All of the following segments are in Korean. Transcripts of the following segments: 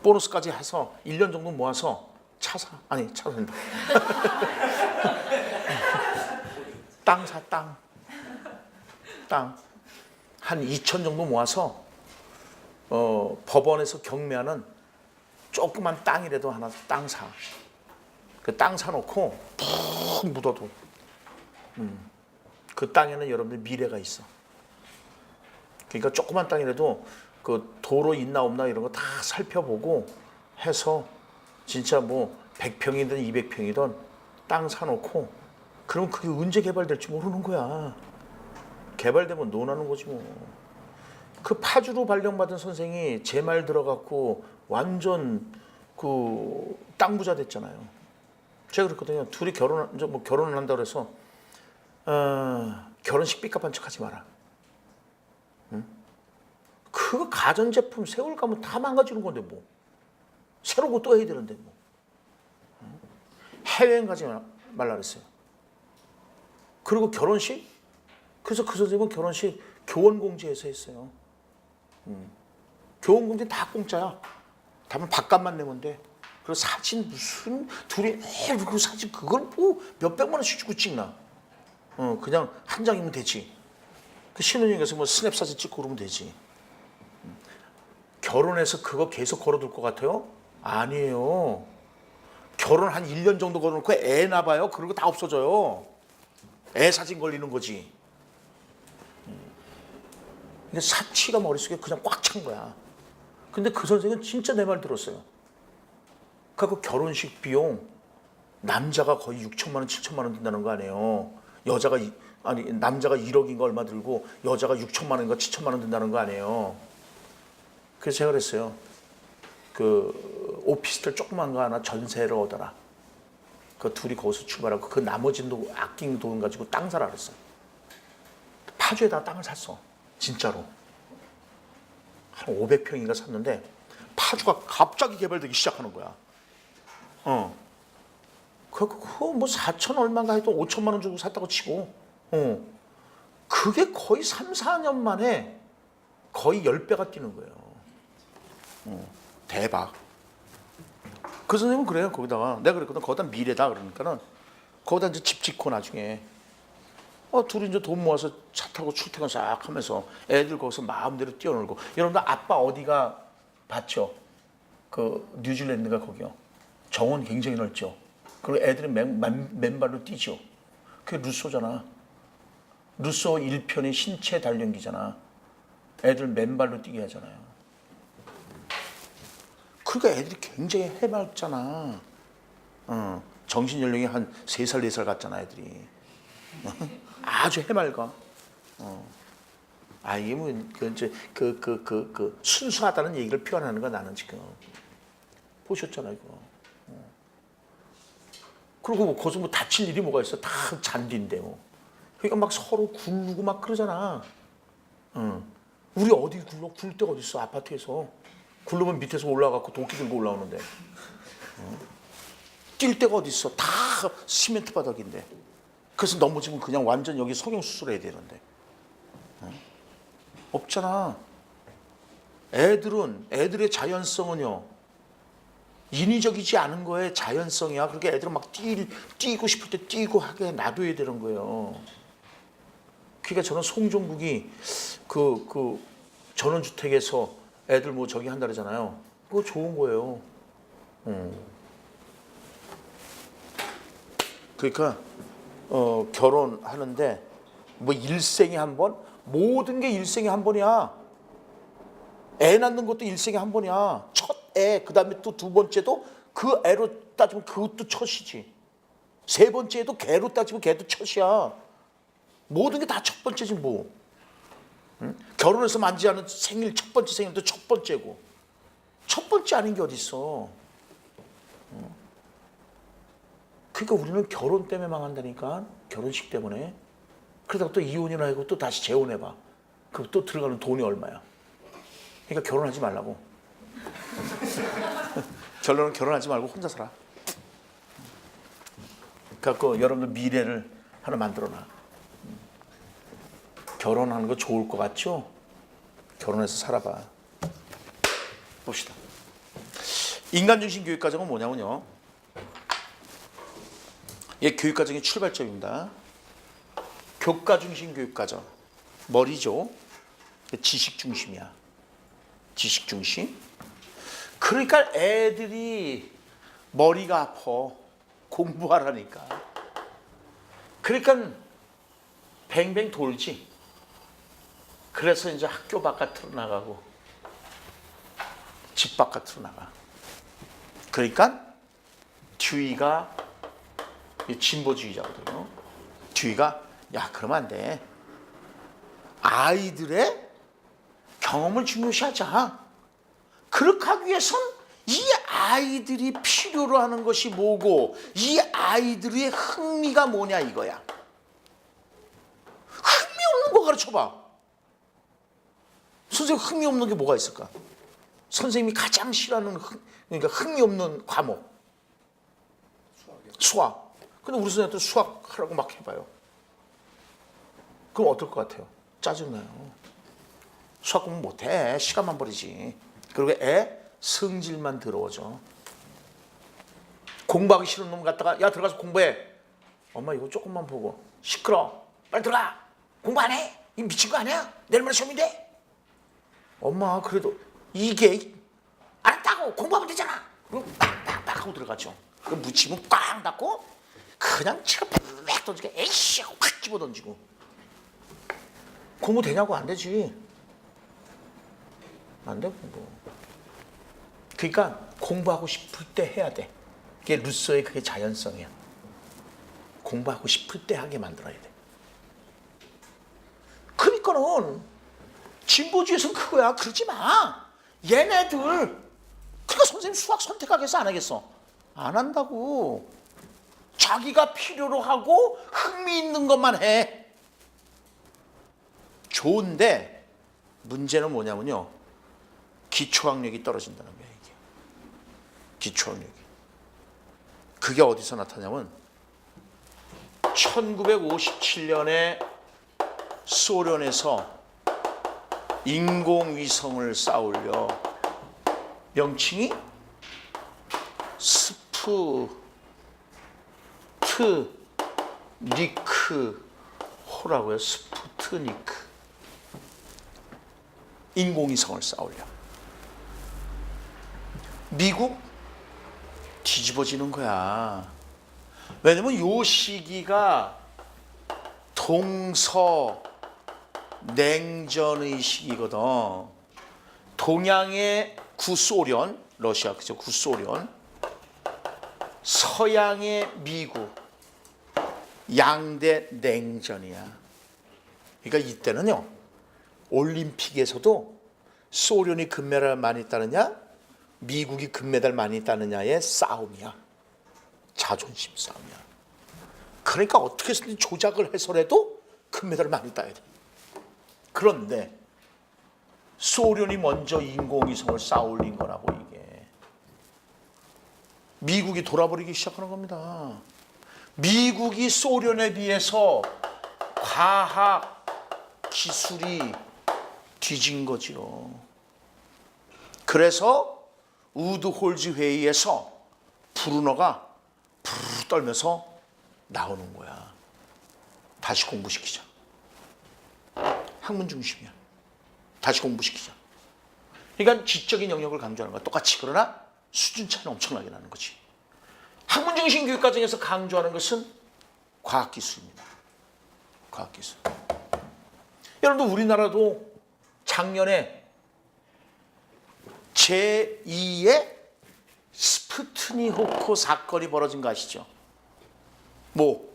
보너스까지 해서 1년 정도 모아서 차 사. 아니, 차 산다. 땅 사, 땅. 한 2천 정도 모아서 법원에서 경매하는 조그만 땅이라도 하나 땅 사. 그 땅 사놓고 푹 묻어도 그 땅에는 여러분들 미래가 있어. 그러니까 조그만 땅이라도 그 도로 있나 없나 이런 거 다 살펴보고 해서 진짜 뭐 100평이든 200평이든 땅 사놓고 그럼 그게 언제 개발될지 모르는 거야. 개발되면 논하는 거지 뭐. 그 파주로 발령받은 선생이 제 말 들어갖고 완전 그 땅 부자 됐잖아요. 제가 그랬거든요. 둘이 결혼을 한다고 해서 결혼식 삐값 한 척 하지 마라. 응? 그거 가전제품 세월 가면 다 망가지는 건데 뭐. 새로 거 또 해야 되는데 뭐. 응? 해외여행 가지 말라 그랬어요. 그리고 결혼식? 그래서 그 선생님은 결혼식 교원공제에서 했어요. 교원공제 다 공짜야. 다만 밥값만 내면 돼. 그리고 사진 무슨 둘이 그 사진 그걸 뭐 몇백만 원씩 주고 찍나. 그냥 한 장이면 되지. 그 신혼여행 가서 뭐 스냅 사진 찍고 그러면 되지. 결혼해서 그거 계속 걸어둘 것 같아요? 아니에요. 결혼 한 1년 정도 걸어놓고 애 낳아봐요. 그런 거 다 없어져요. 애 사진 걸리는 거지. 근데 사치가 머릿속에 그냥 꽉 찬 거야. 근데 그 선생은 진짜 내 말 들었어요. 그 결혼식 비용 남자가 거의 6천만 원, 7천만 원 든다는 거 아니에요. 남자가 1억인가 얼마 들고 여자가 6천만 원인가 7천만 원 든다는 거 아니에요. 그래서 제가 그랬어요. 그 오피스텔 조그만 거 하나 전세를 얻어라. 그 둘이 거기서 출발하고 그 나머지 아낀 돈 가지고 땅 사라 그랬어요. 파주에다 땅을 샀어. 진짜로. 한 500평인가 샀는데 파주가 갑자기 개발되기 시작하는 거야. 그거 뭐 4천 얼마인가 해도 5천만 원 주고 샀다고 치고. 그게 거의 3, 4년 만에 거의 10배가 뛰는 거예요. 대박. 그 선생님은 그래요. 거기다가 내가 그랬거든. 거기다 미래다 그러니까는 거기다 이제 집 짓고 나중에 둘이 이제 돈 모아서 차 타고 출퇴근 싹 하면서 애들 거기서 마음대로 뛰어놀고. 여러분들 아빠 어디가 봤죠? 그 뉴질랜드가 거기요. 정원 굉장히 넓죠. 그리고 애들이 맨발로 뛰죠. 그게 루소잖아. 루소 1편이 신체 단련기잖아. 애들 맨발로 뛰게 하잖아요. 그러니까 애들이 굉장히 해맑잖아. 정신연령이 한 3살, 4살 같잖아, 애들이. 아주 해맑아. 이게 뭐, 순수하다는 얘기를 표현하는 거야, 나는 지금. 보셨잖아, 이거. 그리고 뭐, 거기서 뭐 다칠 일이 뭐가 있어? 다 잔디인데, 뭐. 그러니까 막 서로 굴르고 막 그러잖아. 우리 어디 굴러? 굴 데가 어디 있어, 아파트에서. 굴르면 밑에서 올라가고 도끼 들고 올라오는데. 뛸 데가 어디 있어? 다 시멘트 바닥인데. 그래서 넘어지면 그냥 완전 여기 성형수술해야 되는데. 없잖아. 애들의 자연성은요. 인위적이지 않은 거에 자연성이야. 그러니까 애들은 막 뛰고 싶을 때 뛰고 하게 놔둬야 되는 거예요. 그러니까 저는 송종국이 그 전원주택에서 애들 뭐 저기 한다 그러잖아요. 그거 좋은 거예요. 그러니까 결혼하는데 뭐 일생에 한 번? 모든 게 일생에 한 번이야. 애 낳는 것도 일생에 한 번이야. 첫 애, 그 다음에 또 두 번째도 그 애로 따지면 그것도 첫이지. 세 번째도 걔로 따지면 걔도 첫이야. 모든 게 다 첫 번째지 뭐. 응? 결혼해서 만지 않은 생일, 첫 번째 생일도 첫 번째고. 첫 번째 아닌 게 어딨어. 그러니까 우리는 결혼 때문에 망한다니까. 결혼식 때문에. 그러다가 또 이혼이나 하고 또 다시 재혼해봐. 그럼 또 들어가는 돈이 얼마야. 그러니까 결혼하지 말라고. 결론은 결혼하지 말고 혼자 살아. 그래갖고 여러분들 미래를 하나 만들어놔. 결혼하는 거 좋을 것 같죠? 결혼해서 살아봐. 봅시다. 인간중심 교육과정은 뭐냐면요. 이게 교육과정의 출발점입니다. 교과중심 교육과정. 머리죠. 지식중심이야. 지식중심. 그러니까 애들이 머리가 아파. 공부하라니까. 그러니까 뱅뱅 돌지. 그래서 이제 학교 바깥으로 나가고 집 바깥으로 나가. 그러니까 듀이가 진보주의자거든요. 듀이가 야 그러면 안 돼. 아이들의 경험을 중요시하자. 그렇게 하기 위해선 이 아이들이 필요로 하는 것이 뭐고 이 아이들의 흥미가 뭐냐 이거야. 흥미 없는 거 가르쳐봐. 선생님 흥미 없는 게 뭐가 있을까? 선생님이 가장 싫어하는 그러니까 흥미 없는 과목. 수학. 근데 우리 선생님한테 수학 하라고 막 해봐요. 그럼 어떨 것 같아요? 짜증나요. 수학 공부 못해. 시간만 버리지. 그리고 애 성질만 더러워져. 공부하기 싫은 놈 갖다가 야 들어가서 공부해. 엄마 이거 조금만 보고. 시끄러. 빨리 들어가. 공부 안 해? 이 미친 거 아니야? 내일 모레 시험인데. 엄마 그래도 이게 알았다고 공부하면 되잖아. 그럼 빡빡빡 하고 들어가죠. 그 묻히면 꽝 닫고 그냥 치가 빽 던지게 에이씨 하고 확 집어 던지고. 공부 되냐고 안 되지. 안 돼 공부. 그러니까 공부하고 싶을 때 해야 돼. 그게 루소의 그게 자연성이야. 공부하고 싶을 때 하게 만들어야 돼. 그러니까는 진보주의에서는 그거야. 그러지 마. 얘네들 그러니까 선생님 수학 선택하겠어 안 하겠어? 안 한다고. 자기가 필요로 하고 흥미 있는 것만 해. 좋은데 문제는 뭐냐면요. 기초학력이 떨어진다는 거야 이게. 기초학력이. 그게 어디서 나타나냐면 1957년에 소련에서 인공위성을 쌓으려 명칭이 스푸트니크호라고요. 스푸트니크. 인공위성을 쌓으려. 미국 뒤집어지는 거야. 왜냐면 요 시기가 동서 냉전의 시기거든. 동양의 구소련, 러시아 그죠? 구소련, 서양의 미국, 양대 냉전이야. 그러니까 이때는요. 올림픽에서도 소련이 금메달 많이 따느냐, 미국이 금메달 많이 따느냐의 싸움이야. 자존심 싸움이야. 그러니까 어떻게 해서든 조작을 해서라도 금메달을 많이 따야 돼. 그런데 소련이 먼저 인공위성을 쌓아 올린 거라고 이게. 미국이 돌아버리기 시작하는 겁니다. 미국이 소련에 비해서 과학 기술이 뒤진 거죠. 그래서 우드홀즈 회의에서 브루너가 부르르 떨면서 나오는 거야. 다시 공부시키자. 학문 중심이야. 다시 공부시키자. 그러니까 지적인 영역을 강조하는 거야. 똑같이. 그러나 수준 차이는 엄청나게 나는 거지. 학문 중심 교육 과정에서 강조하는 것은 과학기술입니다. 과학기술. 여러분들 우리나라도 작년에 제2의 스푸트니호크 사건이 벌어진 거 아시죠? 뭐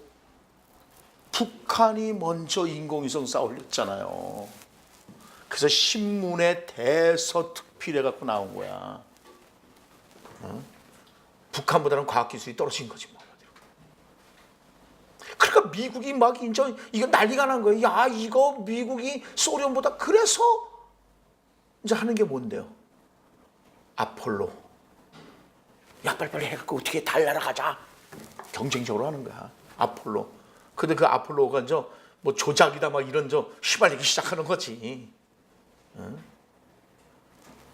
북한이 먼저 인공위성 쌓아 올렸잖아요. 그래서 신문에 대서특필해 갖고 나온 거야. 북한보다는 과학기술이 떨어진 거지 뭐. 그러니까 미국이 막 이제 이거 난리가 난 거예요. 야 이거 미국이 소련보다. 그래서 이제 하는 게 뭔데요? 아폴로. 야 빨리빨리 해갖고 어떻게 달 날아가자. 경쟁적으로 하는 거야. 아폴로. 근데 그 아폴로가 이제 뭐 조작이다 막 이런 휘발리기 시작하는 거지.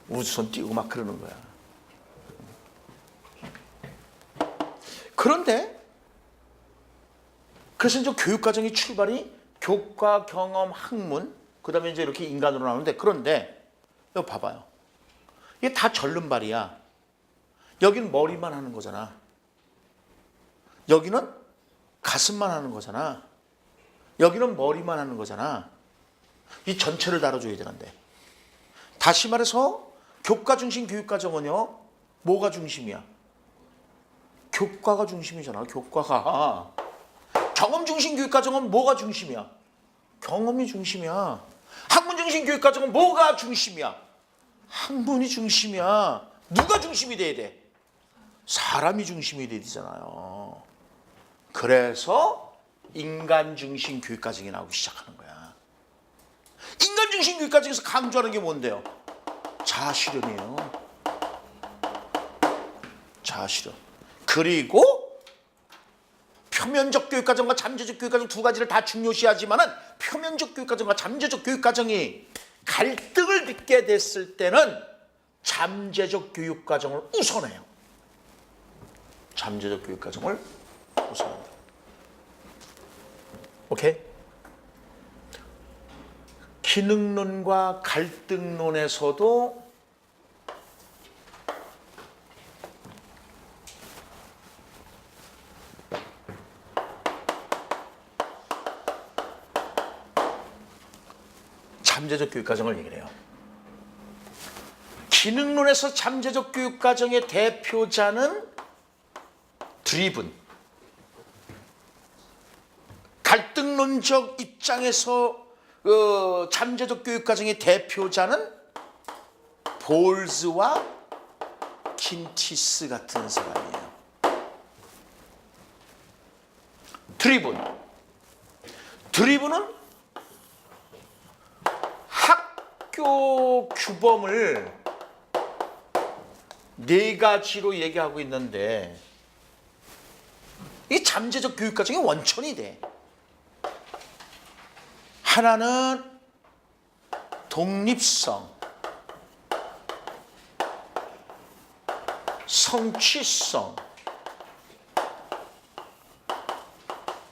우주선 띄우고 막 그러는 거야. 그런데 그래서 이제 교육과정의 출발이 교과, 경험, 학문, 그 다음에 이제 이렇게 인간으로 나오는데, 그런데 여기 봐봐요. 이게 다 절름발이야. 여기는 머리만 하는 거잖아. 여기는 가슴만 하는 거잖아. 여기는 머리만 하는 거잖아. 이 전체를 다뤄줘야 되는데. 다시 말해서 교과 중심 교육과정은요, 뭐가 중심이야? 교과가 중심이잖아. 교과가. 경험 중심 교육과정은 뭐가 중심이야? 경험이 중심이야. 학문 중심 교육과정은 뭐가 중심이야? 학문이 중심이야. 누가 중심이 돼야 돼? 사람이 중심이 돼야 되잖아요. 그래서 인간 중심 교육과정이 나오기 시작하는 거야. 인간 중심 교육과정에서 강조하는 게 뭔데요? 자아실현이에요. 자아실현. 그리고 표면적 교육과정과 잠재적 교육과정 두 가지를 다 중요시하지만은 표면적 교육과정과 잠재적 교육과정이 갈등을 빚게 됐을 때는 잠재적 교육과정을 우선해요. 잠재적 교육과정을 우선한다. 오케이? 기능론과 갈등론에서도 잠재적 교육과정을 얘기를 해요. 기능론에서 잠재적 교육과정의 대표자는 드리븐. 갈등론적 입장에서 잠재적 교육과정의 대표자는 볼즈와 킨티스 같은 사람이에요. 드리븐은 학교 규범을 네 가지로 얘기하고 있는데 이 잠재적 교육과정의 원천이 돼. 하나는 독립성, 성취성,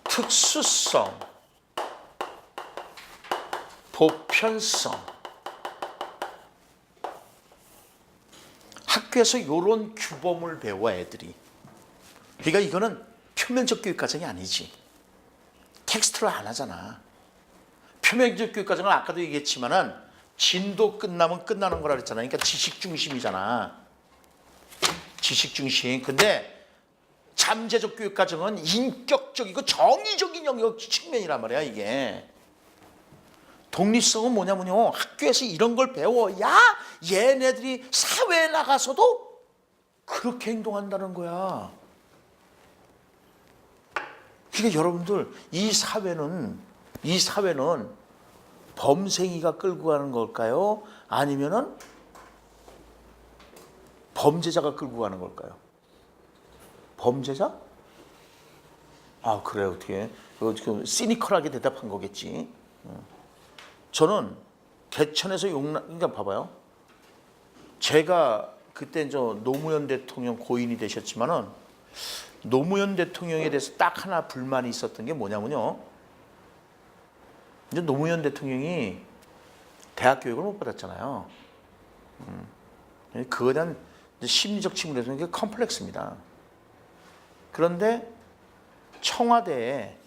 특수성, 보편성. 학교에서 이런 규범을 배워 애들이. 그러니까 이거는 표면적 교육과정이 아니지. 텍스트로 안 하잖아. 표면적 교육과정은 아까도 얘기했지만은 진도 끝나면 끝나는 거라 그랬잖아. 그러니까 지식 중심이잖아. 지식 중심. 근데 잠재적 교육과정은 인격적이고 정의적인 영역 측면이란 말이야, 이게. 독립성은 뭐냐면요, 학교에서 이런 걸 배워야 얘네들이 사회에 나가서도 그렇게 행동한다는 거야. 그러니까 여러분들, 이 사회는 범생이가 끌고 가는 걸까요? 아니면은 범죄자가 끌고 가는 걸까요? 범죄자? 아, 그래, 어떻게? 지금 시니컬하게 대답한 거겠지. 저는 개천에서 그러니까 봐봐요. 제가 그때 노무현 대통령 고인이 되셨지만은 노무현 대통령에 대해서 딱 하나 불만이 있었던 게 뭐냐면요. 이제 노무현 대통령이 대학 교육을 못 받았잖아요. 그거에 대한 심리적 측면에서는 이게 컴플렉스입니다. 그런데 청와대에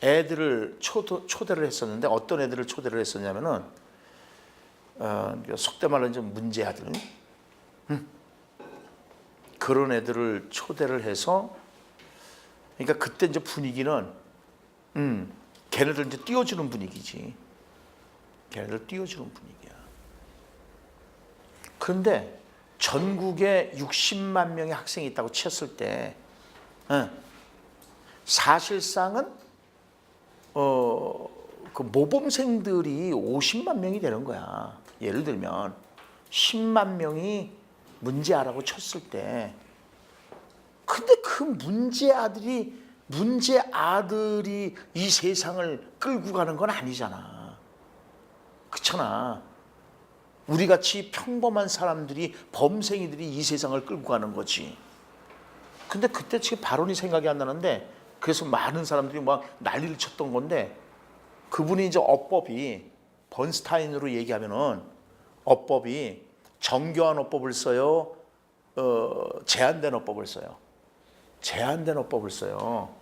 애들을 초대를 했었는데 어떤 애들을 초대를 했었냐면은 속된 말로 좀 문제 아들 그런 애들을 초대를 해서 그러니까 그때 이제 분위기는 걔네들 이제 띄워주는 분위기지. 걔네들 띄워주는 분위기야. 그런데 전국에 60만 명의 학생이 있다고 쳤을 때 사실상은 그 모범생들이 50만 명이 되는 거야. 예를 들면 10만 명이 문제아라고 쳤을 때, 근데 그 문제아들이 이 세상을 끌고 가는 건 아니잖아. 그렇잖아. 우리같이 평범한 사람들이, 범생이들이 이 세상을 끌고 가는 거지. 근데 그때 지금 발언이 생각이 안 나는데, 그래서 많은 사람들이 막 난리를 쳤던 건데, 그분이 이제 어법이 번스타인으로 얘기하면은 어법이 정교한 어법을 써요, 제한된 어법을 써요. 제한된 어법을 써요.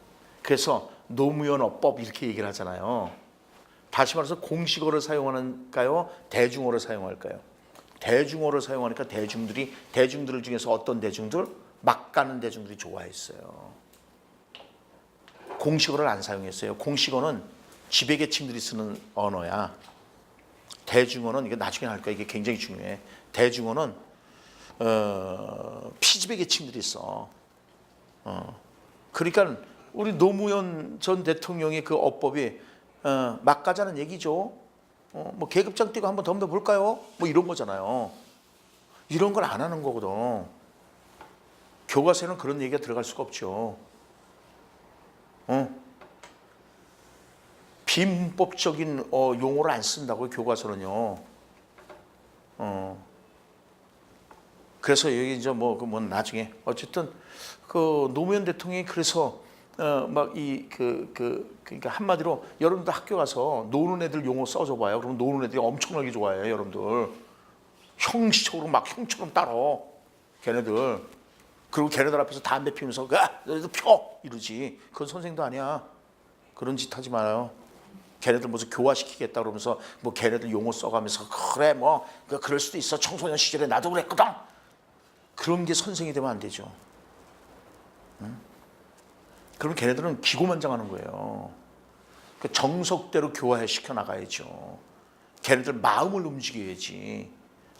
그래서 노무현 어법 이렇게 얘기를 하잖아요. 다시 말해서 공식어를 사용하는가요? 대중어를 사용할까요? 대중어를 사용하니까 대중들 중에서 어떤 대중들? 막 가는 대중들이 좋아했어요. 공식어를 안 사용했어요. 공식어는 지배계층들이 쓰는 언어야. 대중어는, 이게 나중에 할 거야. 이게 굉장히 중요해. 대중어는 피지배계층들이 써. 그러니까 우리 노무현 전 대통령의 그 어법이 막 가자는 얘기죠. 뭐 계급장 띄고 한번 덤벼볼까요? 뭐 이런 거잖아요. 이런 걸 안 하는 거거든. 교과서에는 그런 얘기가 들어갈 수가 없죠. 비문법적인 용어를 안 쓴다고요, 교과서는요. 그래서 여기 이제 뭐 나중에 어쨌든 그 노무현 대통령이 그래서 막 그러니까 한마디로 여러분들 학교 가서 노는 애들 용어 써줘 봐요. 그럼 노는 애들이 엄청나게 좋아해요, 여러분들. 형식적으로 막 형처럼 따라 걔네들. 그리고 걔네들 앞에서 담배 피우면서 너희들 펴 이러지. 그건 선생도 아니야. 그런 짓 하지 말아요. 걔네들 무슨 교화시키겠다 그러면서 뭐 걔네들 용어 써가면서 그래 뭐 그럴 수도 있어. 청소년 시절에 나도 그랬거든. 그런 게 선생이 되면 안 되죠. 그럼 걔네들은 기고만장하는 거예요. 정석대로 교화시켜 나가야죠. 걔네들 마음을 움직여야지.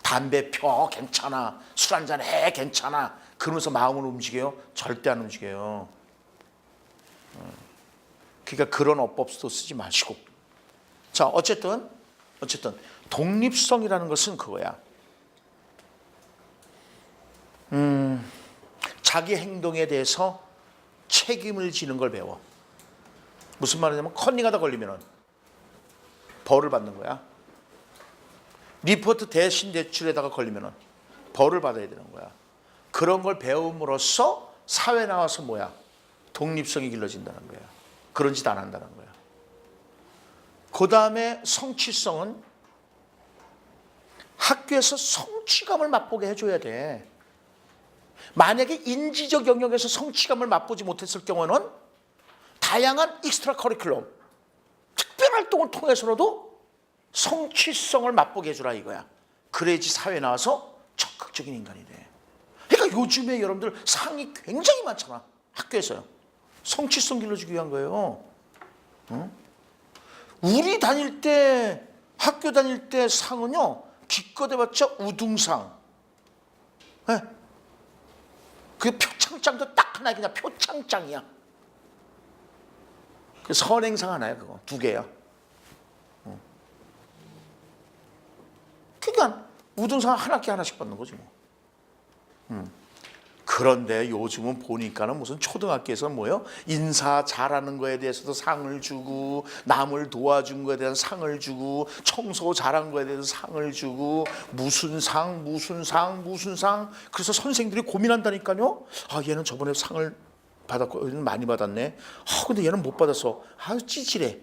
담배 펴 괜찮아. 술 한잔 해 괜찮아. 그러면서 마음을 움직여요? 절대 안 움직여요. 그러니까 그런 어법도 쓰지 마시고. 자, 어쨌든 독립성이라는 것은 그거야. 자기 행동에 대해서 책임을 지는 걸 배워. 무슨 말이냐면 컨닝하다 걸리면 벌을 받는 거야. 리포트 대신 대출에다가 걸리면 벌을 받아야 되는 거야. 그런 걸 배움으로써 사회 나와서 뭐야? 독립성이 길러진다는 거야. 그런 짓 안 한다는 거야. 그 다음에 성취성은 학교에서 성취감을 맛보게 해줘야 돼. 만약에 인지적 영역에서 성취감을 맛보지 못했을 경우는 다양한 익스트라 커리큘럼, 특별활동을 통해서라도 성취성을 맛보게 해주라 이거야. 그래야지 사회에 나와서 적극적인 인간이 돼. 그러니까 요즘에 여러분들 상이 굉장히 많잖아. 학교에서요. 성취성 길러주기 위한 거예요. 우리 다닐 때, 학교 다닐 때 상은요, 기껏 해봤자 우등상. 네. 그 표창장도 딱 하나, 그냥 표창장이야. 그 선행상 하나야, 그거. 2개야. 그러니까 우등상 한 학기 하나씩 받는 거지 뭐. 그런데 요즘은 보니까는 무슨 초등학교에서 뭐요? 인사 잘하는 거에 대해서도 상을 주고, 남을 도와준 거에 대한 상을 주고, 청소 잘한 거에 대해서 상을 주고, 무슨 상. 그래서 선생님들이 고민한다니까요. 아, 얘는 저번에 상을 받았고, 얘는 많이 받았네. 아, 근데 얘는 못 받았어. 아, 찌질해.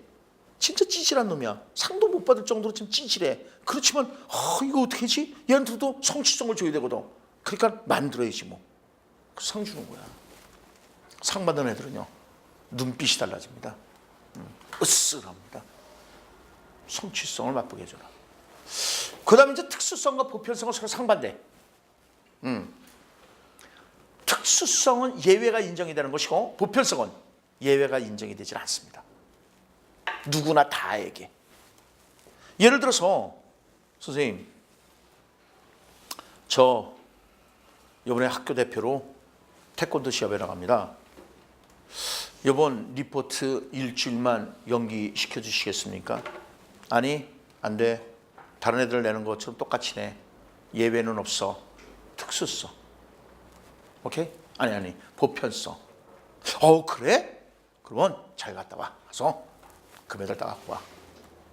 진짜 찌질한 놈이야. 상도 못 받을 정도로 좀 찌질해. 그렇지만 이거 어떻게 하지? 얘한테도 성취성을 줘야 되거든. 그러니까 만들어야지 뭐. 상 주는 거야. 상 받는 애들은요, 눈빛이 달라집니다. 으쓱합니다. 성취성을 맛보게 해줘라. 그 다음에 이제 특수성과 보편성은 서로 상반돼. 특수성은 예외가 인정이 되는 것이고, 보편성은 예외가 인정이 되질 않습니다. 누구나 다에게. 예를 들어서 선생님, 저 이번에 학교 대표로 태권도 시합에 나갑니다. 이번 리포트 일주일만 연기시켜 주시겠습니까? 아니, 안 돼. 다른 애들 내는 것처럼 똑같이 내. 예외는 없어. 특수성. 오케이? 아니, 보편성. 그래? 그러면 잘 갔다 와. 가서 금메달 따갖고 와.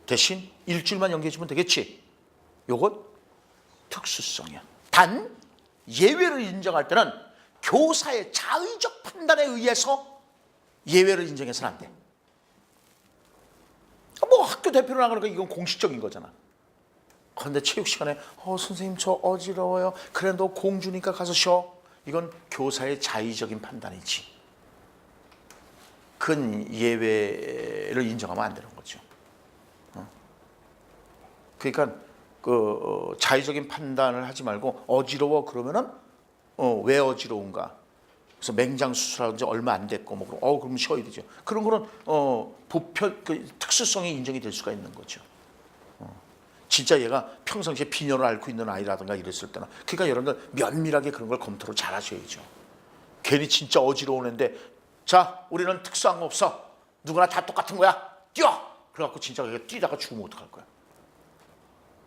대신 일주일만 연기해주면 되겠지? 요것 특수성이야. 단 예외를 인정할 때는 교사의 자의적 판단에 의해서 예외를 인정해서는 안 돼. 뭐 학교 대표로 나가니까 이건 공식적인 거잖아. 그런데 체육 시간에 선생님 저 어지러워요. 그래 너 공주니까 가서 쉬어. 이건 교사의 자의적인 판단이지. 그건 예외를 인정하면 안 되는 거죠. 그러니까 그 자의적인 판단을 하지 말고 어지러워 그러면은 왜 어지러운가? 그래서 맹장 수술한 지 얼마 안 됐고 뭐 그럼 쉬어야 되죠. 그런 거는 보편 그 특수성이 인정이 될 수가 있는 거죠. 진짜 얘가 평상시에 빈혈을 앓고 있는 아이라든가 이랬을 때는 그러니까 여러분들 면밀하게 그런 걸 검토를 잘 하셔야죠. 괜히 진짜 어지러운 애인데 자 우리는 특수한 거 없어. 누구나 다 똑같은 거야. 뛰어. 그래갖고 진짜 뛰다가 죽으면 어떡할 거야.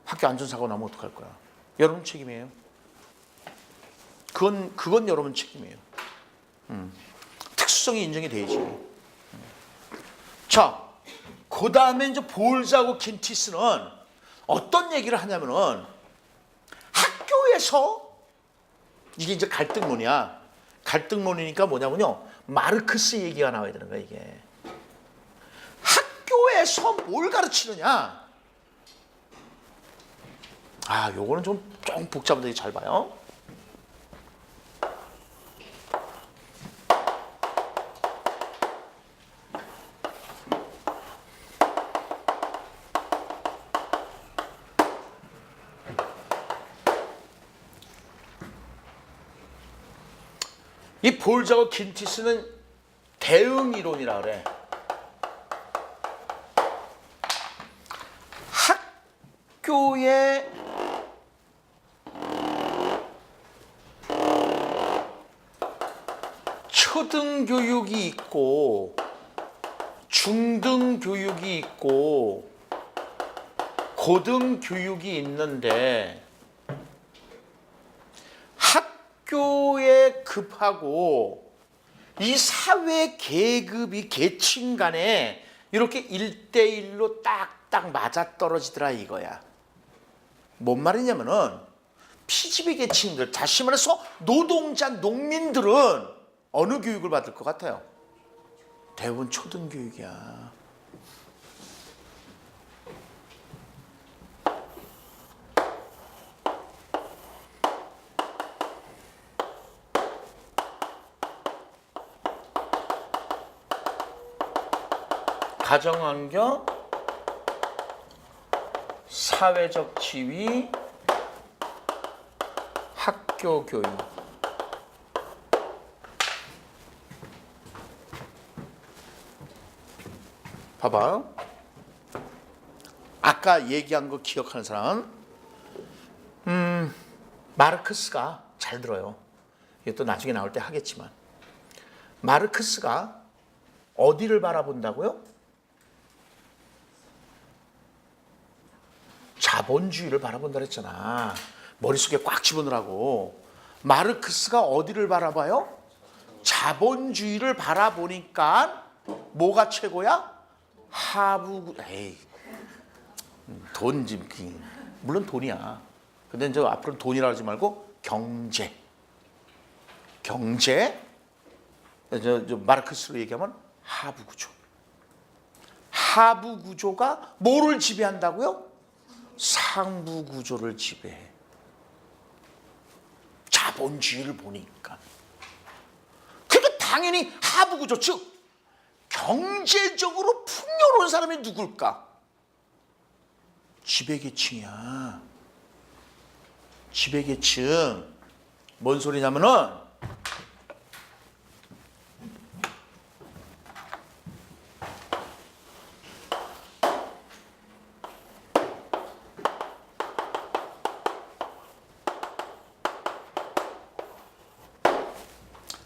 학교 안전사고 나면 어떡할 거야. 여러분 책임이에요. 그건 여러분 책임이에요. 특수성이 인정이 돼야지. 자, 그 다음에 이제 볼자고 킨티스는 어떤 얘기를 하냐면은 학교에서 이게 이제 갈등론이야. 갈등론이니까 뭐냐면요. 마르크스 얘기가 나와야 되는 거야, 이게. 학교에서 뭘 가르치느냐? 요거는 좀 복잡한데 잘 봐요. 이 볼자고 킨티스는 대응 이론이라 그래. 학교에 초등 교육이 있고 중등 교육이 있고 고등 교육이 있는데 학교에 급하고 이 사회 계급이 계층 간에 이렇게 1대1로 딱딱 맞아떨어지더라 이거야. 뭔 말이냐면은 피지배 계층들, 다시 말해서 노동자, 농민들은 어느 교육을 받을 것 같아요? 대부분 초등교육이야. 가정환경, 사회적 지위, 학교 교육. 봐봐. 아까 얘기한 거 기억하는 사람? 마르크스가 잘 들어요. 이게 또 나중에 나올 때 하겠지만 마르크스가 어디를 바라본다고요? 자본주의를 바라본다 그랬잖아. 머릿속에 꽉 집어넣으라고. 마르크스가 어디를 바라봐요? 자본주의를 바라보니까 뭐가 최고야? 돈 물론 돈이야. 근데 이제 앞으로 돈이라 하지 말고 경제. 마르크스로 얘기하면 하부 구조. 하부 구조가 뭐를 지배한다고요? 상부 구조를 지배해. 자본주의를 보니까. 그러니까 당연히 하부 구조, 즉 경제적으로 풍요로운 사람이 누굴까? 지배계층이야. 지배계층. 뭔 소리냐면은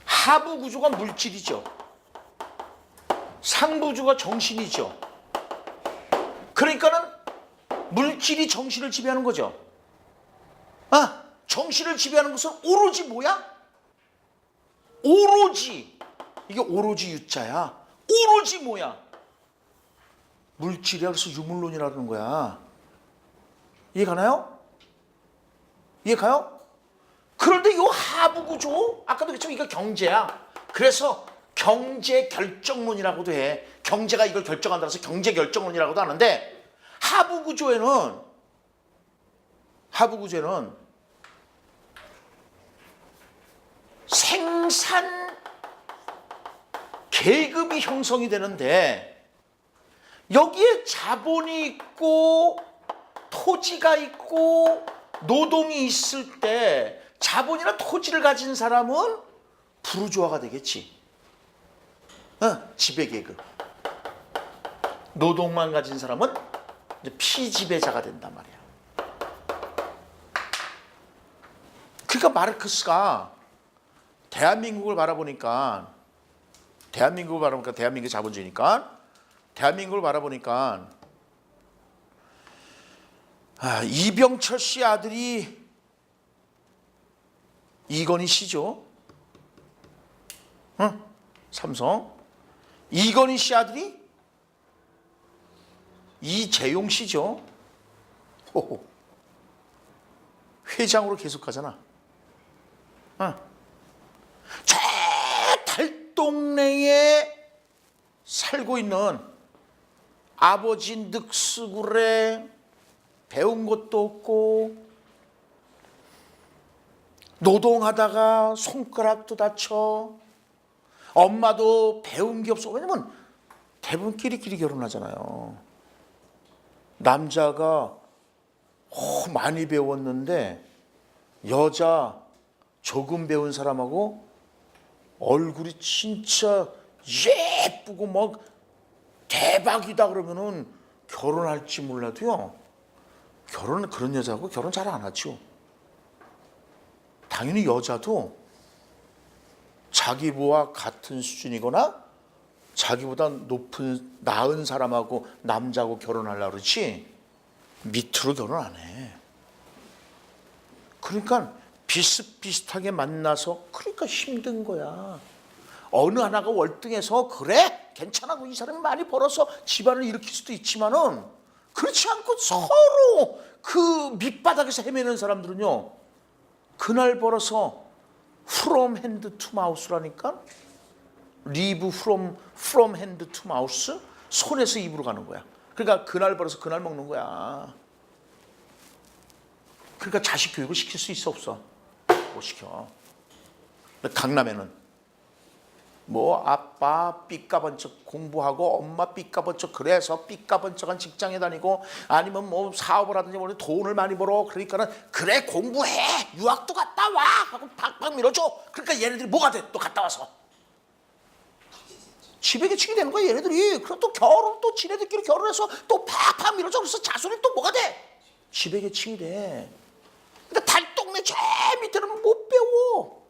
하부 구조가 물질이죠. 상부 구조가 정신이죠. 그러니까는 물질이 정신을 지배하는 거죠. 정신을 지배하는 것은 오로지 뭐야? 오로지. 이게 오로지 유자야. 오로지 뭐야? 물질이야. 그래서 유물론이라는 거야. 이해가나요? 이해 가요? 그런데 이 하부 구조, 아까도 그랬지만 이거 경제야. 그래서 경제 결정론이라고도 해. 경제가 이걸 결정한다고 해서 경제 결정론이라고도 하는데, 하부 구조에는 생산 계급이 형성이 되는데, 여기에 자본이 있고 토지가 있고 노동이 있을 때 자본이나 토지를 가진 사람은 부르주아가 되겠지. 지배계급. 노동만 가진 사람은 이제 피지배자가 된단 말이야. 그러니까 마르크스가 대한민국을 바라보니까 대한민국이 자본주의니까 대한민국을 바라보니까 이병철 씨 아들이 이건희 씨죠. 삼성. 이건희 씨 아들이 이재용 씨죠. 호호. 회장으로 계속 가잖아. 저 달동네에 살고 있는 아버지 늑수구레, 배운 것도 없고 노동하다가 손가락도 다쳐, 엄마도 배운 게 없어. 왜냐면 대부분 끼리끼리 결혼하잖아요. 남자가 많이 배웠는데 여자 조금 배운 사람하고 얼굴이 진짜 예쁘고 막 대박이다 그러면은 결혼할지 몰라도요, 그런 여자하고 결혼 잘 안 하죠. 당연히 여자도 자기보다 같은 수준이거나 자기보다 나은 사람하고 남자하고 결혼하려고 그러지 밑으로 결혼 안 해. 그러니까 비슷비슷하게 만나서 그러니까 힘든 거야. 어느 하나가 월등해서 그래 괜찮아 이 사람이 많이 벌어서 집안을 일으킬 수도 있지만은 그렇지 않고 서로 그 밑바닥에서 헤매는 사람들은요, 그날 벌어서 from hand to mouth라니까. live from hand to mouth, 손에서 입으로 가는 거야. 그러니까 그날 벌어서 그날 먹는 거야. 그러니까 자식 교육을 시킬 수 있어 없어? 못 시켜. 강남에는 뭐 아빠 삐까번쩍 공부하고 엄마 삐까번쩍 그래서 삐까번쩍한 직장에 다니고 아니면 뭐 사업을 하든지 뭐 돈을 많이 벌어. 그러니까는 그래 공부해 유학도 갔다 와 하고 팍팍 밀어줘. 그러니까 얘네들이 뭐가 돼? 또 갔다 와서 지배계층이 되는 거야 얘네들이. 그럼 또 결혼 또 지네들끼리 결혼해서 또 팍팍 밀어줘. 그래서 자손이 또 뭐가 돼? 지배계층이 돼. 근데 달동네 제 밑에는 못 배워.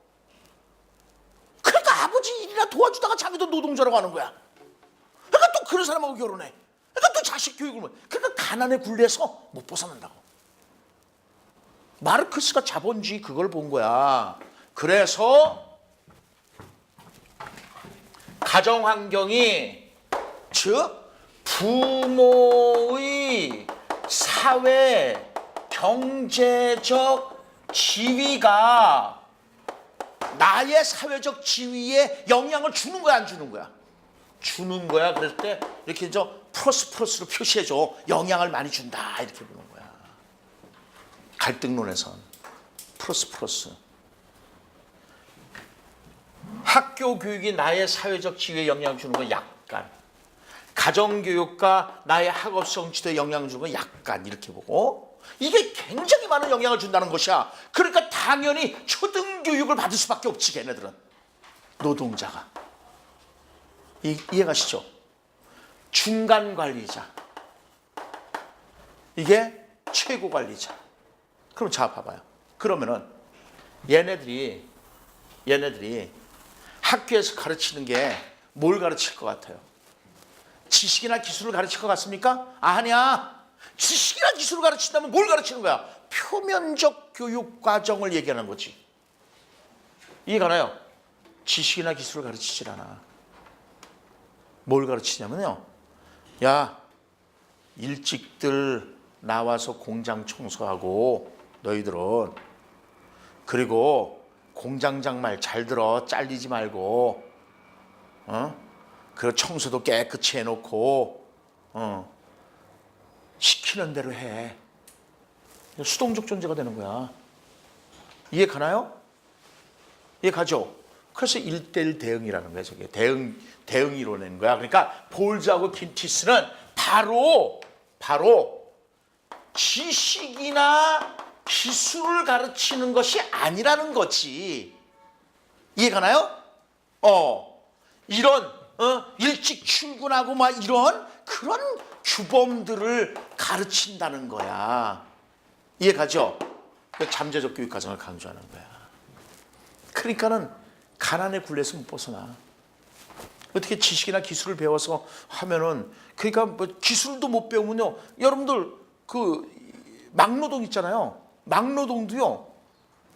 그러니까 아버지 일이나 도와주다가 자기도 노동자라고 하는 거야. 그러니까 또 그런 사람하고 결혼해. 그러니까 또 자식 교육을. 그러니까 가난에 굴려서 못 벗어난다고. 마르크스가 자본주의 그걸 본 거야. 그래서 가정환경이, 즉 부모의 사회 경제적 지위가 나의 사회적 지위에 영향을 주는 거야 안 주는 거야? 주는 거야. 그럴 때 이렇게 플러스로 표시해줘. 영향을 많이 준다 이렇게 보는 거야. 갈등론에선 플러스. 학교 교육이 나의 사회적 지위에 영향을 주는 건 약간, 가정교육과 나의 학업성 지도에 영향을 주는 건 약간 이렇게 보고, 이게 굉장히 많은 영향을 준다는 것이야. 그러니까 당연히 초등교육을 받을 수밖에 없지 걔네들은. 노동자가. 이해가시죠? 중간관리자, 이게 최고관리자. 그럼 자 봐봐요. 그러면은 얘네들이 학교에서 가르치는 게 뭘 가르칠 것 같아요? 지식이나 기술을 가르칠 것 같습니까? 아니야. 지식이나 기술을 가르친다면 뭘 가르치는 거야? 표면적 교육 과정을 얘기하는 거지. 이해가나요? 지식이나 기술을 가르치질 않아. 뭘 가르치냐면요, 야 일찍들 나와서 공장 청소하고 너희들은 그리고 공장장 말 잘 들어. 잘리지 말고. 그리고 청소도 깨끗이 해놓고 시키는 대로 해. 수동적 존재가 되는 거야. 이해 가나요? 이해 가죠? 그래서 1:1 대응이라는 거야. 저게 대응 이론인 거야. 그러니까 볼즈하고 긴티스는 바로 지식이나 기술을 가르치는 것이 아니라는 거지. 이해 가나요? 이런 일찍 출근하고 막 이런 그런 규범들을 가르친다는 거야. 이해 가죠? 잠재적 교육 과정을 강조하는 거야. 그러니까는 가난에 굴려서 못 벗어나. 어떻게 지식이나 기술을 배워서 하면은, 그러니까 뭐 기술도 못 배우면요, 여러분들 그 막노동 있잖아요. 막노동도요,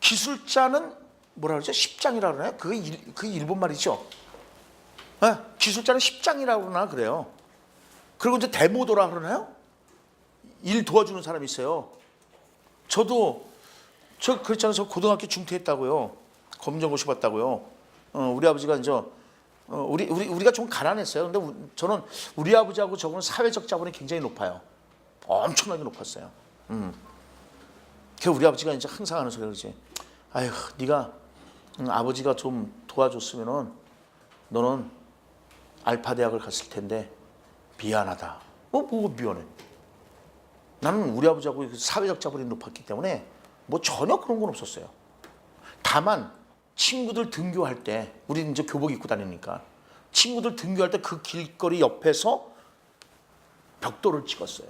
기술자는 뭐라 그러죠? 십장이라 그러나요? 그게 일본 말이죠. 기술자는 십장이라고 그러나 그래요. 그리고 이제 대모도라 그러나요? 일 도와주는 사람이 있어요. 저 그렇잖아요. 저 고등학교 중퇴했다고요. 검정고시 봤다고요. 우리 아버지가 이제 우리가 좀 가난했어요. 근데 저는 우리 아버지하고 저거는 사회적 자본이 굉장히 높아요. 엄청나게 높았어요. 그 우리 아버지가 이제 항상 하는 소리가 그러지. 아휴, 네가 아버지가 좀 도와줬으면은 너는 알파 대학을 갔을 텐데 미안하다. 뭐가 미안해? 나는 우리 아버지하고 사회적 자본이 높았기 때문에 뭐 전혀 그런 건 없었어요. 다만 친구들 등교할 때, 우리 이제 교복 입고 다니니까 친구들 등교할 때 그 길거리 옆에서 벽돌을 찍었어요.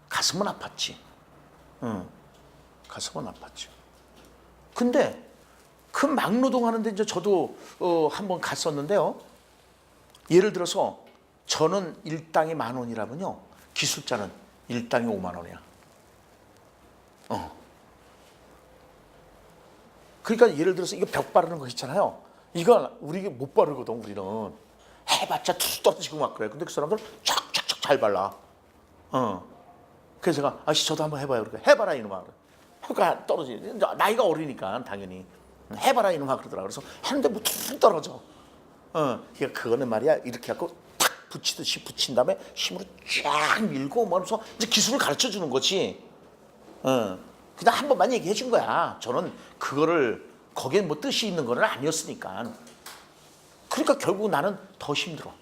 가슴은 아팠지. 가슴은 아팠죠. 근데 그 막노동 하는데 이제 저도 한번 갔었는데요. 예를 들어서 저는 일당이 10,000원이라면요, 기술자는 일당이 50,000원이야. 그러니까 예를 들어서 이거 벽 바르는 거 있잖아요. 이거 우리 못 바르거든. 우리는 해봤자 툭 떨어지고 막 그래. 근데 그 사람들은 촥촥촥 잘 발라. 그래서 제가 아저씨 저도 한번 해봐요. 그러니까 해봐라 이놈아. 그러니까 떨어지. 나이가 어리니까 당연히 해봐라 이놈아 그러더라. 그래서 하는데 뭐 툭 떨어져. 그러니까 그거는 말이야, 이렇게 갖고 탁 붙이듯이 붙인 다음에 힘으로 쫙 밀고 뭐 하면서 이제 기술을 가르쳐 주는 거지. 그냥 한 번만 얘기해 준 거야. 저는 그거를 거기에 뭐 뜻이 있는 건 아니었으니까. 그러니까 결국 나는 더 힘들어.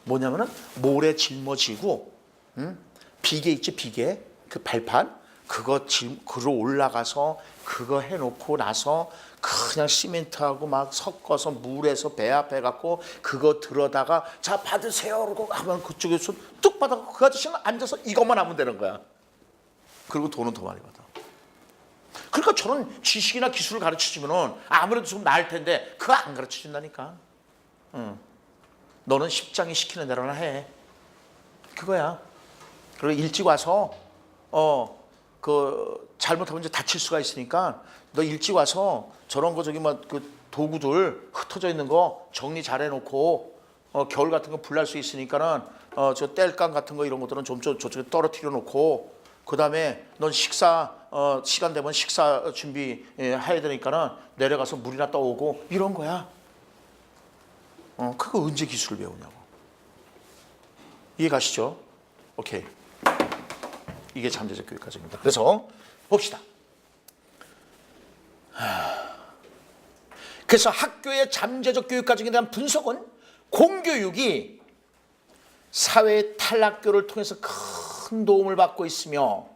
뭐냐면은 모래 짊어지고, 비계 있지, 비계, 그 발판, 그거 올라가서 그거 해놓고 나서 그냥 시멘트하고 막 섞어서 물에서 배합해 갖고 그거 들어다가 자 받으세요 그러고 하면 그쪽에서 뚝 받아갖고 그 아저씨는 앉아서 이것만 하면 되는 거야. 그리고 돈은 더 많이 받아. 그러니까 저는 지식이나 기술을 가르쳐주면은 아무래도 좀 나을 텐데 그거 안 가르쳐준다니까. 너는 십장이 시키는 대로나 해. 그거야. 그리고 일찍 와서 그 잘못하면 이제 다칠 수가 있으니까 너 일찍 와서 저런 거 저기 막 그 도구들 흩어져 있는 거 정리 잘 해놓고 겨울 같은 거 불날 수 있으니까는 저 땔감 같은 거 이런 것들은 좀 저쪽에 떨어뜨려 놓고, 그 다음에 넌 식사 시간 되면 식사 준비 해야 되니까는 내려가서 물이나 떠오고 이런 거야. 그거 언제 기술을 배우냐고. 이해 가시죠? 오케이. 이게 잠재적 교육 과정입니다. 그래서 봅시다. 그래서 학교의 잠재적 교육 과정에 대한 분석은 공교육이 사회의 탈락교를 통해서 큰 도움을 받고 있으며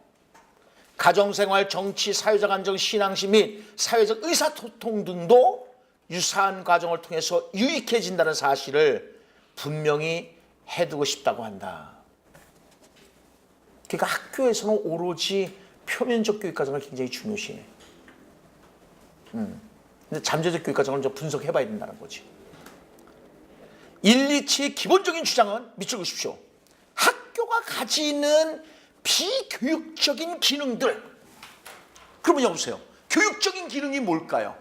가정생활, 정치, 사회적 안정, 신앙심 및 사회적 의사소통 등도 유사한 과정을 통해서 유익해진다는 사실을 분명히 해두고 싶다고 한다. 그러니까 학교에서는 오로지 표면적 교육 과정을 굉장히 중요시해. 근데 잠재적 교육 과정을 좀 분석해봐야 된다는 거지. 일리치의 기본적인 주장은 밑줄 그십시오. 학교가 가지는 비교육적인 기능들. 그러면 여보세요. 교육적인 기능이 뭘까요?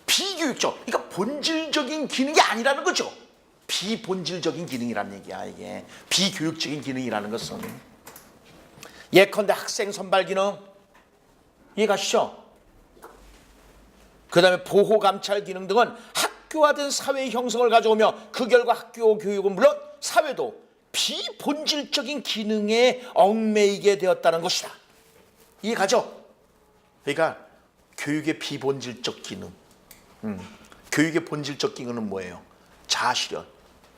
비교육적. 그러니까 본질적인 기능이 아니라는 거죠. 비본질적인 기능이라는 얘기야. 이게 비교육적인 기능이라는 것은. 예컨대 학생 선발 기능. 이해 가시죠? 그 다음에 보호 감찰 기능 등은 학교화된 사회의 형성을 가져오며 그 결과 학교 교육은 물론 사회도 비본질적인 기능에 얽매이게 되었다는 것이다. 이해가죠? 그러니까 교육의 비본질적 기능, 교육의 본질적 기능은 뭐예요? 자아실현,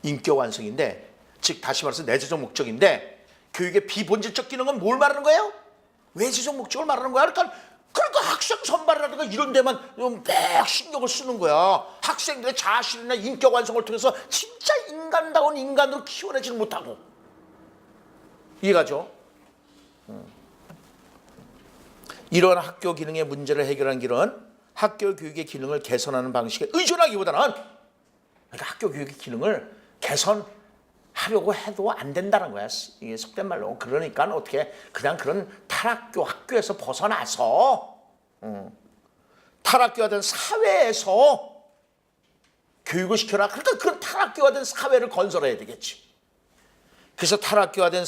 인격 완성인데, 즉 다시 말해서 내재적 목적인데, 교육의 비본질적 기능은 뭘 말하는 거예요? 외재적 목적을 말하는 거야. 그러니까 학생 선발이라든가 이런 데만 막 신경을 쓰는 거야. 학생들의 자아실현이나 인격 완성을 통해서 진짜 인간다운 인간으로 키워내지 못하고. 이해가죠? 이러한 학교 기능의 문제를 해결하는 길은 학교 교육의 기능을 개선하는 방식에 의존하기보다는, 그러니까 학교 교육의 기능을 개선하려고 해도 안 된다는 거야. 이게 속된 말로. 그러니까 어떻게 그냥 그런 탈학교 학교에서 벗어나서 탈학교화된 사회에서 교육을 시켜라. 그러니까 그런 탈학교화된 사회를 건설해야 되겠지. 그래서 탈학교화된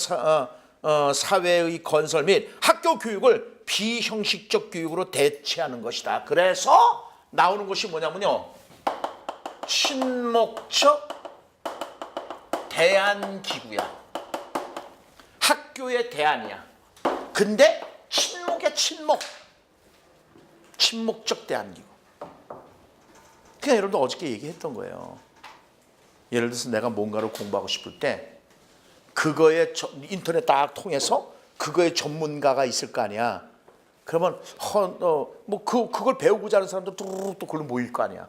사회의 건설 및 학교 교육을 비형식적 교육으로 대체하는 것이다. 그래서 나오는 것이 뭐냐면요, 친목적 대안기구야. 학교의 대안이야. 근데 친목의 친목적 대안기구. 그냥 여러분들 어저께 얘기했던 거예요. 예를 들어서 내가 뭔가를 공부하고 싶을 때 그거에 인터넷 딱 통해서 그거에 전문가가 있을 거 아니야. 그러면 그걸 배우고자 하는 사람들 또 그걸로 모일 거 아니야.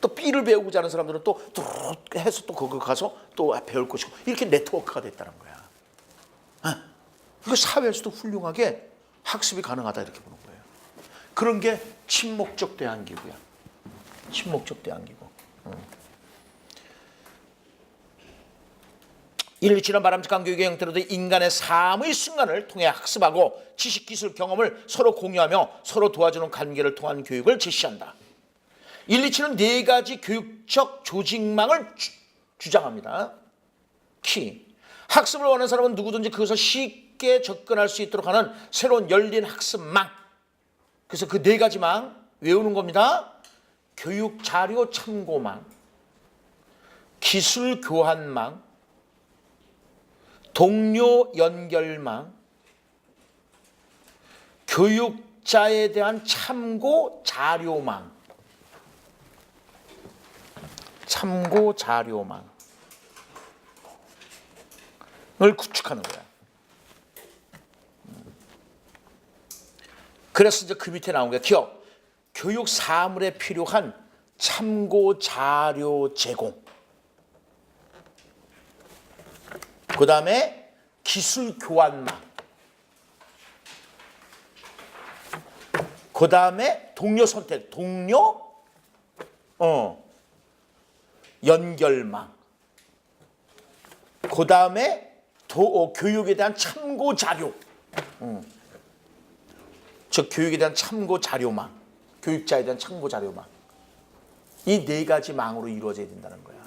또 B를 배우고자 하는 사람들은 또 해서 또 거기 가서 또 배울 것이고, 이렇게 네트워크가 됐다는 거야. 이거 사회에서도 훌륭하게 학습이 가능하다 이렇게 보는 거예요. 그런 게 친목적 대안기구야. 친목적 대안기구. 일치는 바람직한 교육의 형태로도 인간의 삶의 순간을 통해 학습하고 지식, 기술, 경험을 서로 공유하며 서로 도와주는 관계를 통한 교육을 제시한다. 일리치는 4가지 교육적 조직망을 주장합니다. 키, 학습을 원하는 사람은 누구든지 그것을 쉽게 접근할 수 있도록 하는 새로운 열린 학습망. 그래서 그 4가지 망 외우는 겁니다. 교육 자료 참고망, 기술 교환망, 동료 연결망, 교육자에 대한 참고 자료망. 참고 자료망을 구축하는 거야. 그래서 이제 그 밑에 나온 게 교육 사물에 필요한 참고 자료 제공. 그 다음에 기술 교환망. 그 다음에 동료 선택, 연결망. 그 다음에 교육에 대한 참고 자료. 즉 교육에 대한 참고 자료망, 교육자에 대한 참고 자료망. 이 4가지 망으로 이루어져야 된다는 거야.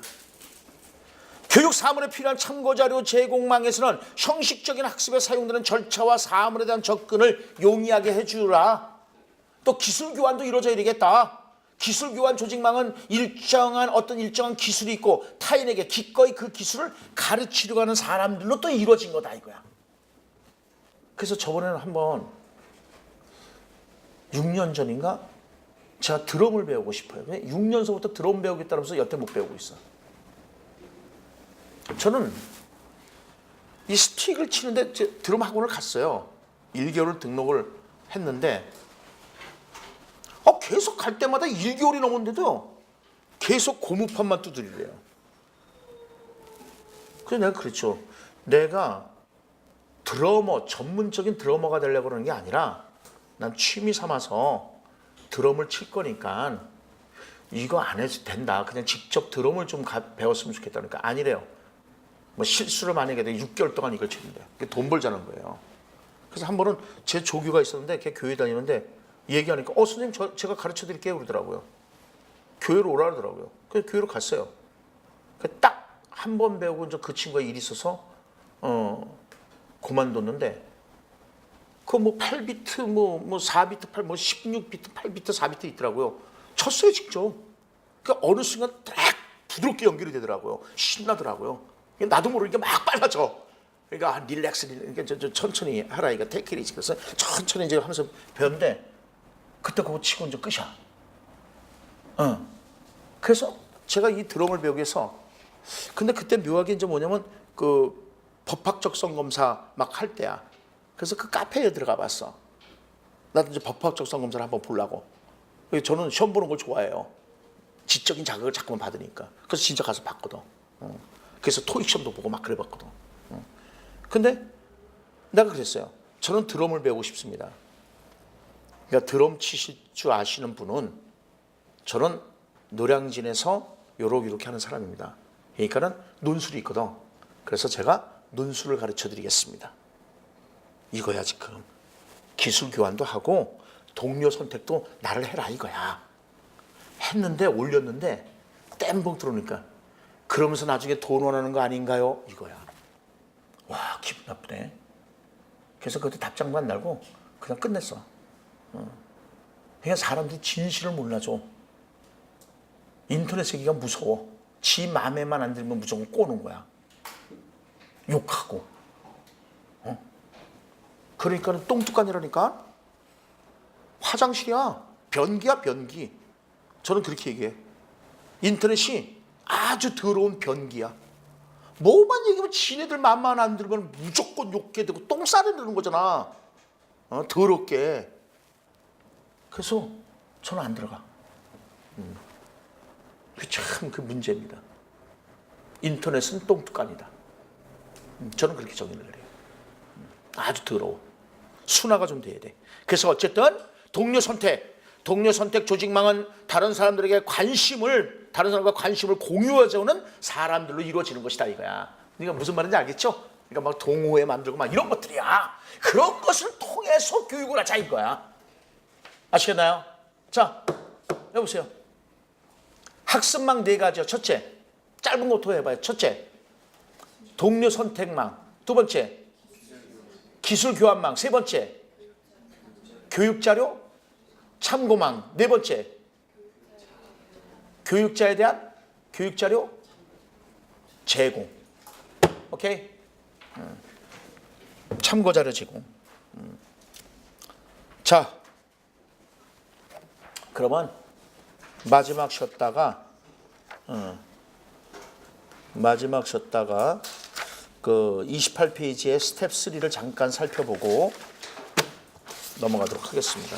교육 사물에 필요한 참고자료 제공망에서는 형식적인 학습에 사용되는 절차와 사물에 대한 접근을 용이하게 해주라. 또 기술 교환도 이루어져야 되겠다. 기술 교환 조직망은 일정한 기술이 있고 타인에게 기꺼이 그 기술을 가르치려고 하는 사람들로 또 이루어진 거다 이거야. 그래서 저번에는 한번 6년 전인가 제가 드럼을 배우고 싶어요. 6년서부터 드럼 배우겠다면서 여태 못 배우고 있어. 저는 이 스틱을 치는데 드럼 학원을 갔어요. 1개월 등록을 했는데 계속 갈 때마다 1개월이 넘었는데도 계속 고무판만 두드리래요. 그래서 내가 그랬죠. 내가 전문적인 드러머가 되려고 그러는 게 아니라 난 취미 삼아서 드럼을 칠 거니까 이거 안 해도 된다. 그냥 직접 드럼을 좀 배웠으면 좋겠다. 그러니까 아니래요. 실수를 만약에 6개월 동안 이걸 치는데 돈 벌자는 거예요. 그래서 한 번은 제 조교가 있었는데 걔 교회 다니는데 얘기하니까 선생님 제가 가르쳐 드릴게요 그러더라고요. 교회로 오라 그러더라고요. 그래서 교회로 갔어요. 딱 한 번 배우고 이제 그 친구가 일이 있어서 그만뒀는데 그 뭐 8비트 뭐 4비트 8 뭐 16비트 8비트 4비트 있더라고요. 쳤어요 직접. 그 어느 순간 딱 부드럽게 연결이 되더라고요. 신나더라고요. 나도 모르게 막 빨라져. 그러니까 릴렉스, 그러니까 저 천천히 하라 이거 테이크리지. 그래서 천천히 이제 하면서 배웠는데 그때 그거 치고 이제 끝이야. 그래서 제가 이 드럼을 배우기 위해서 근데 그때 묘하게 이제 뭐냐면 그 법학 적성 검사 막 할 때야. 그래서 그 카페에 들어가 봤어. 나도 이제 법학 적성 검사를 한번 보려고. 저는 시험 보는 걸 좋아해요. 지적인 자극을 자꾸만 받으니까. 그래서 진짜 가서 봤거든. 그래서 토익 시험도 보고 막 그래 봤거든. 근데 내가 그랬어요. 저는 드럼을 배우고 싶습니다. 그러니까 드럼 치실 줄 아시는 분은 저는 노량진에서 요렇게 하는 사람입니다. 그러니까는 논술이 있거든. 그래서 제가 논술을 가르쳐 드리겠습니다. 이거야 지금. 기술 교환도 하고 동료 선택도 나를 해라 이거야. 했는데 올렸는데 땜벙 들어오니까 그러면서 나중에 돈 원하는 거 아닌가요? 이거야. 와 기분 나쁘네. 그래서 그것도 답장도 안 달고 그냥 끝냈어. 그러니까 사람들이 진실을 몰라줘. 인터넷 세계가 무서워. 지 맘에만 안 들면 무조건 꼬는 거야. 욕하고. 그러니까 똥뚜껑이라니까. 화장실이야. 변기야 변기. 저는 그렇게 얘기해. 인터넷이 아주 더러운 변기야. 뭐만 얘기하면 지네들 맘만 안 들면 무조건 욕게 되고 똥 싸내는 거잖아. 더럽게. 그래서 저는 안 들어가. 그 참 그 문제입니다. 인터넷은 똥뚜껑이다. 저는 그렇게 정의를 해요. 아주 더러워. 순화가 좀 돼야 돼. 그래서 어쨌든 동료 선택 조직망은 다른 사람들과 관심을 공유하자는 사람들로 이루어지는 것이다 이거야. 그러니까 무슨 말인지 알겠죠? 그러니까 막 동호회 만들고 막 이런 것들이야. 그런 것을 통해서 교육을 하자 이거야. 아시겠나요? 자, 여보세요. 학습망 4가지요. 첫째, 짧은 것부터 해봐요. 첫째, 동료 선택망. 두 번째, 기술 교환망. 세 번째, 교육자료 참고망. 네 번째, 교육자에 대한 교육자료 제공. 오케이? 참고자료 제공. 자, 그러면 마지막 쉬었다가 그 28페이지의 스텝 3를 잠깐 살펴보고 넘어가도록 하겠습니다.